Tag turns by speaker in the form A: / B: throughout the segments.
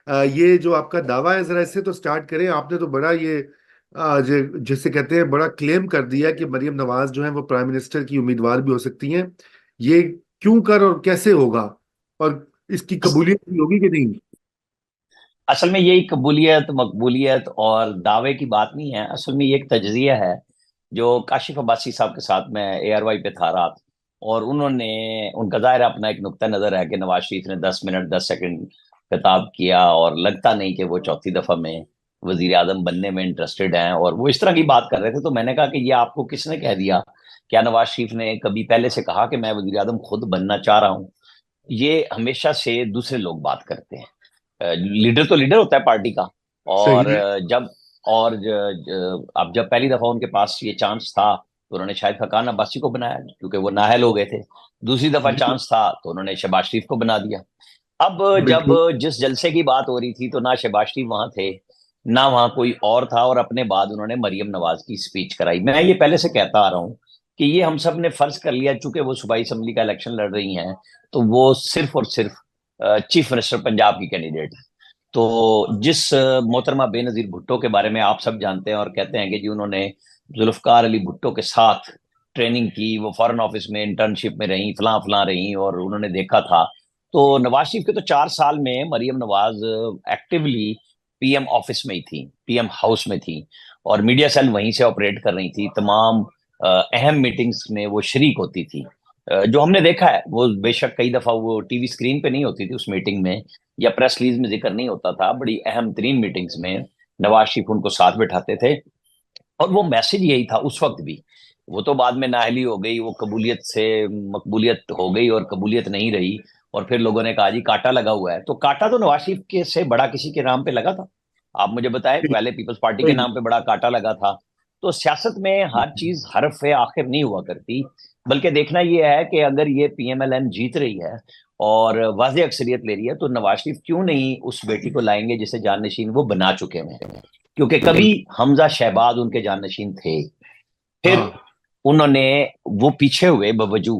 A: یہ جو آپ کا دعویٰ ہے ذرا اس سے تو سٹارٹ کریں. آپ نے تو بڑا یہ جسے کہتے ہیں بڑا کلیم کر دیا کہ مریم نواز جو ہے وہ پرائم منسٹر کی امیدوار بھی ہو سکتی ہیں. یہ کیوں کر اور کیسے ہوگا، اور اس کی قبولیت بھی ہوگی کہ نہیں؟
B: اصل میں یہی قبولیت مقبولیت اور دعوے کی بات نہیں ہے، اصل میں یہ ایک تجزیہ ہے جو کاشف عباسی صاحب کے ساتھ میں اے آر وائی پہ تھا رات، اور انہوں نے ان کا ظاہر اپنا ایک نقطہ نظر ہے کہ نواز شریف نے 10 منٹ 10 سیکنڈ خطاب کیا اور لگتا نہیں کہ وہ چوتھی دفعہ میں وزیر اعظم بننے میں انٹرسٹڈ ہیں، اور وہ اس طرح کی بات کر رہے تھے. تو میں نے کہا کہ یہ آپ کو کس نے کہہ دیا؟ کیا نواز شریف نے کبھی پہلے سے کہا کہ میں وزیر اعظم خود بننا چاہ رہا ہوں؟ یہ ہمیشہ سے دوسرے لوگ بات کرتے ہیں. لیڈر تو لیڈر ہوتا ہے پارٹی کا، اور
A: صحیح.
B: جب اور اب جب پہلی دفعہ ان کے پاس یہ چانس تھا تو انہوں نے شاید حقان عباسی کو بنایا کیونکہ وہ نااہل ہو گئے تھے. دوسری دفعہ
A: بالکل.
B: چانس تھا تو انہوں نے شہباز شریف کو بنا دیا. اب جب
A: بالکل.
B: جس جلسے کی بات ہو رہی تھی تو نہ شہباز شریف وہاں تھے نہ وہاں کوئی اور تھا، اور اپنے بعد انہوں نے مریم نواز کی سپیچ کرائی. میں یہ پہلے سے کہتا آ رہا ہوں کہ یہ ہم سب نے فرض کر لیا چونکہ وہ صوبائی اسمبلی کا الیکشن لڑ رہی ہیں تو وہ صرف اور صرف چیف منسٹر پنجاب کی کینڈیڈیٹ ہے. تو جس محترمہ بے نظیر بھٹو کے بارے میں آپ سب جانتے ہیں اور کہتے ہیں کہ جی انہوں نے ذوالفقار علی بھٹو کے ساتھ ٹریننگ کی، وہ فارن آفس میں انٹرنشپ میں رہیں، فلاں فلاں رہیں، اور انہوں نے دیکھا تھا. تو نواز شریف کے تو 4 سال میں Maryam Nawaz actually P M office میں ہی تھی، پی ایم ہاؤس میں تھی، اور میڈیا سیل وہیں سے آپریٹ کر رہی تھی. تمام اہم میٹنگز میں وہ شریک ہوتی تھی. جو ہم نے دیکھا ہے وہ بے شک کئی دفعہ وہ ٹی وی اسکرین پہ نہیں ہوتی تھی اس میٹنگ میں، یا پریس ریلیز میں ذکر نہیں ہوتا تھا. بڑی اہم ترین میٹنگز میں نواز شریف ان کو ساتھ بٹھاتے تھے، اور وہ میسج یہی تھا اس وقت بھی. وہ تو بعد میں نااہلی ہو گئی، وہ قبولیت سے مقبولیت ہو گئی اور قبولیت نہیں رہی، اور پھر لوگوں نے کہا جی کاٹا لگا ہوا ہے. تو کاٹا تو نواز شریف کے سے بڑا کسی کے نام پہ لگا تھا؟ آپ مجھے بتائیں. پہلے پیپلز پارٹی کے
A: صحیح.
B: نام پہ بڑا کاٹا لگا تھا. تو سیاست میں ہر چیز حرف آخر نہیں ہوا کرتی، بلکہ دیکھنا یہ ہے کہ اگر یہ پی ایم ایل این جیت رہی ہے اور واضح اکثریت لے رہی ہے تو نواز شریف کیوں نہیں اس بیٹی کو لائیں گے جسے جانشین وہ بنا چکے ہیں؟ کیونکہ کبھی حمزہ شہباز ان کے جانشین تھے، پھر
A: ہاں.
B: انہوں نے وہ پیچھے ہوئے بوجو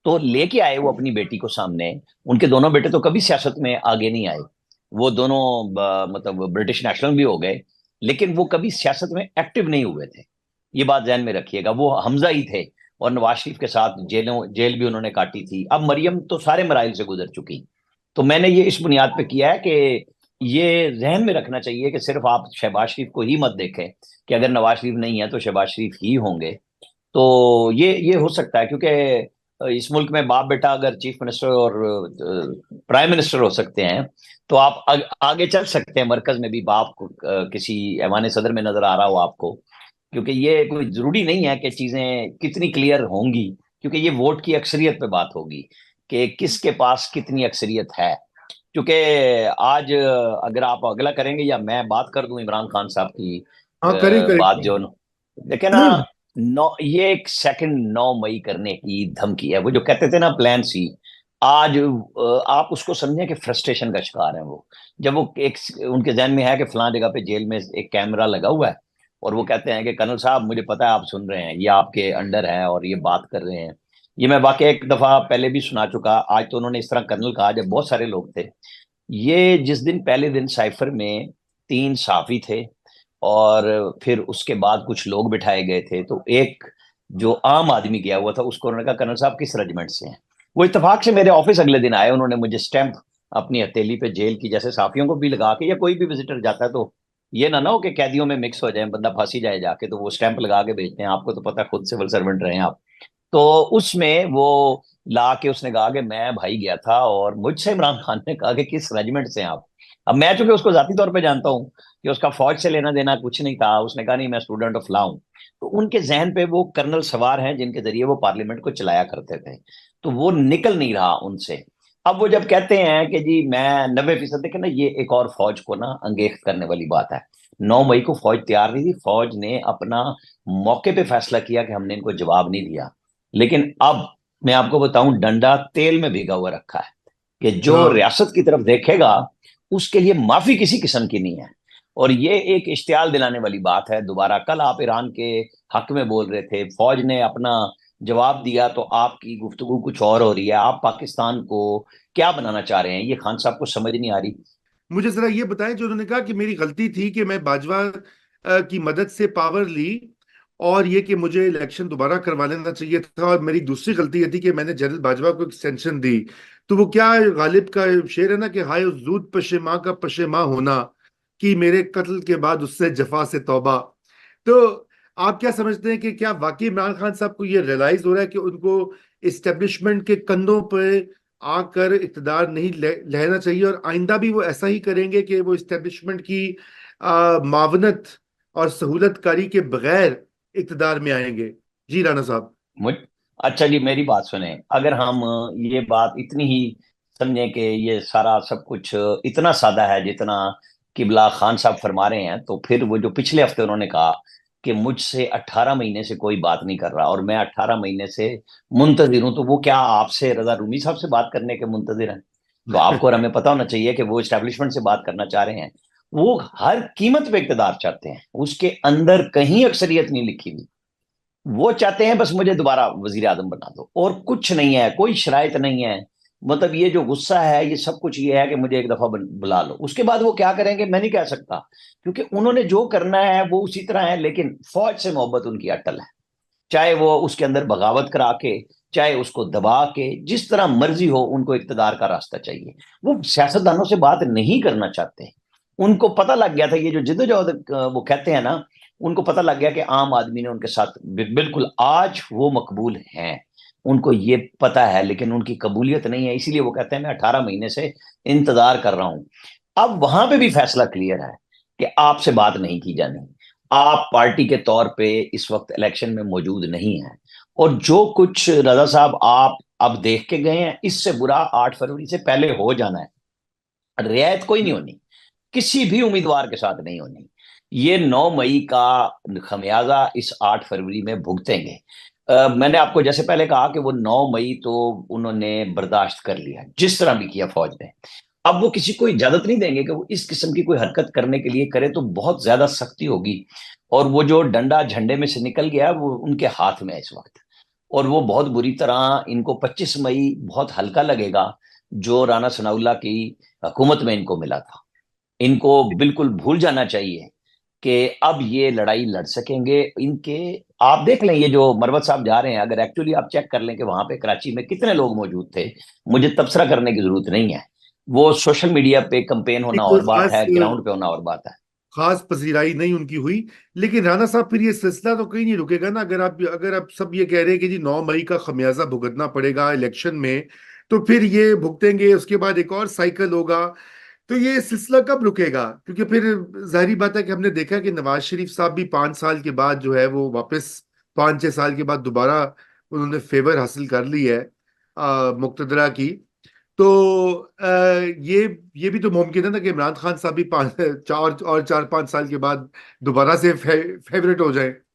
B: تو لے کے آئے وہ اپنی بیٹی کو سامنے. ان کے دونوں بیٹے تو کبھی سیاست میں آگے نہیں آئے، وہ دونوں مطلب برٹش نیشنل بھی ہو گئے لیکن وہ کبھی سیاست میں ایکٹیو نہیں ہوئے تھے. یہ بات ذہن میں رکھیے گا. وہ حمزہ ہی تھے، اور نواز شریف کے ساتھ جیل بھی انہوں نے کاٹی تھی. اب مریم تو سارے مراحل سے گزر چکی. تو میں نے یہ اس بنیاد پہ کیا ہے کہ یہ ذہن میں رکھنا چاہیے کہ صرف آپ شہباز شریف کو ہی مت دیکھیں کہ اگر نواز شریف نہیں ہے تو شہباز شریف ہی ہوں گے. تو یہ ہو سکتا ہے کیونکہ اس ملک میں باپ بیٹا اگر چیف منسٹر اور پرائم منسٹر ہو سکتے ہیں تو آپ آگے چل سکتے ہیں. مرکز میں بھی باپ کو کسی ایوان صدر میں نظر آ رہا ہو آپ کو، کیونکہ یہ کوئی ضروری نہیں ہے کہ چیزیں کتنی کلیئر ہوں گی، کیونکہ یہ ووٹ کی اکثریت پہ بات ہوگی کہ کس کے پاس کتنی اکثریت ہے. کیونکہ آج اگر آپ اگلا کریں گے یا میں بات کر دوں عمران خان صاحب کی
A: ہاں، کریں کریں.
B: بات جو دیکھیں نا، یہ ایک سیکنڈ 9 مئی کرنے کی دھمکی ہے. وہ جو کہتے تھے نا پلان سی، آج آپ اس کو سمجھیں کہ فرسٹریشن کا شکار ہیں وہ. جب وہ ایک ان کے ذہن میں ہے کہ فلاں جگہ پہ جیل میں ایک کیمرہ لگا ہوا ہے اور وہ کہتے ہیں کہ کرنل صاحب مجھے پتا ہے آپ سن رہے ہیں، یہ آپ کے انڈر ہے اور یہ بات کر رہے ہیں. یہ میں واقعی ایک دفعہ پہلے بھی سنا چکا. آج تو انہوں نے اس طرح کرنل کہا جب بہت سارے لوگ تھے. یہ جس دن پہلے دن سائفر میں 3 صحافی تھے اور پھر اس کے بعد کچھ لوگ بٹھائے گئے تھے، تو ایک جو عام آدمی گیا ہوا تھا اس کو انہوں نے کہا کرنل صاحب کس رجمنٹ سے ہیں؟ وہ اتفاق سے میرے آفس اگلے دن آئے، انہوں نے مجھے سٹیمپ اپنی ہتھیلی پہ جیل کی جیسے صحافیوں کو بھی لگا کے، یا کوئی بھی وزٹر جاتا ہے تو یہ نہ ہو کہ قیدیوں میں مکس ہو جائیں، بندہ پھانسی جائے جا کے، تو وہ سٹیمپ لگا کے بھیجتے ہیں. آپ کو تو پتہ خود سول سرونٹ رہے ہیں آپ. تو اس میں وہ لا کے اس نے کہا کہ میں بھائی گیا تھا اور مجھ سے عمران خان نے کہا کہ کس ریجیمنٹ سے ہیں آپ؟ اب میں چونکہ اس کو ذاتی طور پہ جانتا ہوں کہ اس کا فوج سے لینا دینا کچھ نہیں تھا، اس نے کہا نہیں میں اسٹوڈنٹ آف لا ہوں. تو ان کے ذہن پہ وہ کرنل سوار ہیں جن کے ذریعے وہ پارلیمنٹ کو چلایا کرتے تھے، تو وہ نکل نہیں رہا ان سے. اب وہ جب کہتے ہیں کہ جی میں 90%، دیکھیں نا یہ ایک اور فوج کو نا انگیخت کرنے والی بات ہے. 9 مئی کو فوج تیار نہیں تھی، فوج نے اپنا موقع پہ فیصلہ کیا کہ ہم نے ان کو جواب نہیں دیا. لیکن اب میں آپ کو بتاؤں ڈنڈا تیل میں بھیگا ہوا رکھا ہے کہ جو
A: ہاں.
B: ریاست کی طرف دیکھے گا اس کے لیے معافی کسی قسم کی نہیں ہے. اور یہ ایک اشتعال دلانے والی بات ہے. دوبارہ کل آپ ایران کے حق میں بول رہے تھے، فوج نے اپنا جواب دیا تو آپ کی گفتگو کچھ اور ہو رہی ہے. آپ پاکستان کو کیا بنانا چاہ رہے ہیں یہ خان صاحب کو سمجھ نہیں آ رہی.
A: مجھے ذرا یہ بتائیں، جو انہوں نے کہا کہ میری غلطی تھی کہ میں باجوہ کی مدد سے پاور لی، اور یہ کہ مجھے الیکشن دوبارہ کروا لینا چاہیے تھا، اور میری دوسری غلطی یہ تھی کہ میں نے جنرل باجوہ کو ایکسٹینشن دی، تو وہ کیا غالب کا شعر ہے نا کہ ہائے اس زود پشیماں کا پشیماں ہونا، کہ میرے قتل کے بعد اس سے جفا سے توبہ. تو آپ کیا سمجھتے ہیں کہ کیا واقعی عمران خان صاحب کو یہ ریلائز ہو رہا ہے کہ ان کو اسٹیبلشمنٹ کے کندھوں پہ آ کر اقتدار نہیں لہنا چاہیے، اور آئندہ بھی وہ ایسا ہی کریں گے کہ وہ اسٹیبلشمنٹ کی معاونت اور سہولت کاری کے بغیر اقتدار میں آئیں گے؟ جی رانا صاحب.
B: مجھ اچھا جی، میری بات سنیں. اگر ہم یہ بات اتنی ہی سمجھیں کہ یہ سارا سب کچھ اتنا سادہ ہے جتنا قبلہ خان صاحب فرما رہے ہیں، تو پھر وہ جو پچھلے ہفتے انہوں نے کہا کہ مجھ سے 18 مہینے سے کوئی بات نہیں کر رہا اور میں 18 مہینے سے منتظر ہوں، تو وہ کیا آپ سے، رضا رومی صاحب سے بات کرنے کے منتظر ہیں؟ تو آپ کو اور ہمیں پتا ہونا چاہیے کہ وہ اسٹیبلشمنٹ سے بات کرنا چاہ رہے ہیں. وہ ہر قیمت پہ اقتدار چاہتے ہیں، اس کے اندر کہیں اکثریت نہیں لکھی ہوئی. وہ چاہتے ہیں بس مجھے دوبارہ وزیر اعظم بنا دو، اور کچھ نہیں ہے، کوئی شرائط نہیں ہے. مطلب یہ جو غصہ ہے یہ سب کچھ یہ ہے کہ مجھے ایک دفعہ بلا لو. اس کے بعد وہ کیا کریں گے میں نہیں کہہ سکتا، کیونکہ انہوں نے جو کرنا ہے وہ اسی طرح ہے. لیکن فوج سے محبت ان کی اٹل ہے، چاہے وہ اس کے اندر بغاوت کرا کے، چاہے اس کو دبا کے، جس طرح مرضی ہو، ان کو اقتدار کا راستہ چاہیے. وہ سیاستدانوں سے بات نہیں کرنا چاہتے. ان کو پتہ لگ گیا تھا، یہ جو جدوجہد وہ کہتے ہیں نا، ان کو پتہ لگ گیا کہ عام آدمی نے ان کے ساتھ بالکل آج وہ مقبول ہیں. ان کو یہ پتہ ہے لیکن ان کی قبولیت نہیں ہے، اسی لیے وہ کہتے ہیں میں 18 مہینے سے انتظار کر رہا ہوں. اب وہاں پہ بھی فیصلہ کلیئر ہے کہ آپ سے بات نہیں کی جانی. آپ پارٹی کے طور پہ اس وقت الیکشن میں موجود نہیں ہیں، اور جو کچھ رضا صاحب آپ اب دیکھ کے گئے ہیں، اس سے برا 8 فروری سے پہلے ہو جانا ہے. رعایت کوئی نہیں ہونی، کسی بھی امیدوار کے ساتھ نہیں ہونی. یہ 9 مئی کا خمیازہ اس 8 فروری میں بھگتیں گے. میں نے آپ کو جیسے پہلے کہا کہ وہ 9 مئی تو انہوں نے برداشت کر لیا جس طرح بھی کیا فوج نے. اب وہ کسی کو اجازت نہیں دیں گے کہ وہ اس قسم کی کوئی حرکت کرنے کے لیے کرے، تو بہت زیادہ سختی ہوگی. اور وہ جو ڈنڈا جھنڈے میں سے نکل گیا وہ ان کے ہاتھ میں ہے اس وقت، اور وہ بہت بری طرح ان کو 25 مئی بہت ہلکا لگے گا جو رانا ثناء اللہ کی حکومت میں ان کو ملا تھا. ان کو بالکل بھول جانا چاہیے کہ اب یہ لڑائی لڑ سکیں گے. ان کے آپ دیکھ لیں، یہ جو مروت صاحب جا رہے ہیں، اگر ایکچولی آپ چیک کر لیں کہ وہاں پہ کراچی میں کتنے لوگ موجود تھے، مجھے تبصرہ کرنے کی ضرورت نہیں ہے. وہ سوشل میڈیا پہ کمپین ہونا اور
A: کوئی
B: بات
A: خاص
B: ہے، گراؤنڈ پہ ہونا اور بات ہے.
A: خاص پذیرائی نہیں ان کی ہوئی. لیکن رانا صاحب پھر یہ سلسلہ تو کہیں نہیں رکے گا نا. اگر آپ سب یہ کہہ رہے ہیں کہ جی 9 مئی کا خمیازہ بھگتنا پڑے گا الیکشن میں، تو پھر یہ بھگتیں گے، اس کے بعد ایک اور سائیکل ہوگا. تو یہ سلسلہ کب رکے گا؟ کیونکہ پھر ظاہری بات ہے کہ ہم نے دیکھا کہ نواز شریف صاحب بھی 5 سال کے بعد جو ہے وہ واپس، 5-6 سال کے بعد دوبارہ انہوں نے فیور حاصل کر لی ہے مقتدرہ کی. تو یہ بھی تو ممکن ہے نا کہ عمران خان صاحب بھی 4-5 سال کے بعد دوبارہ سے فیوریٹ ہو جائیں.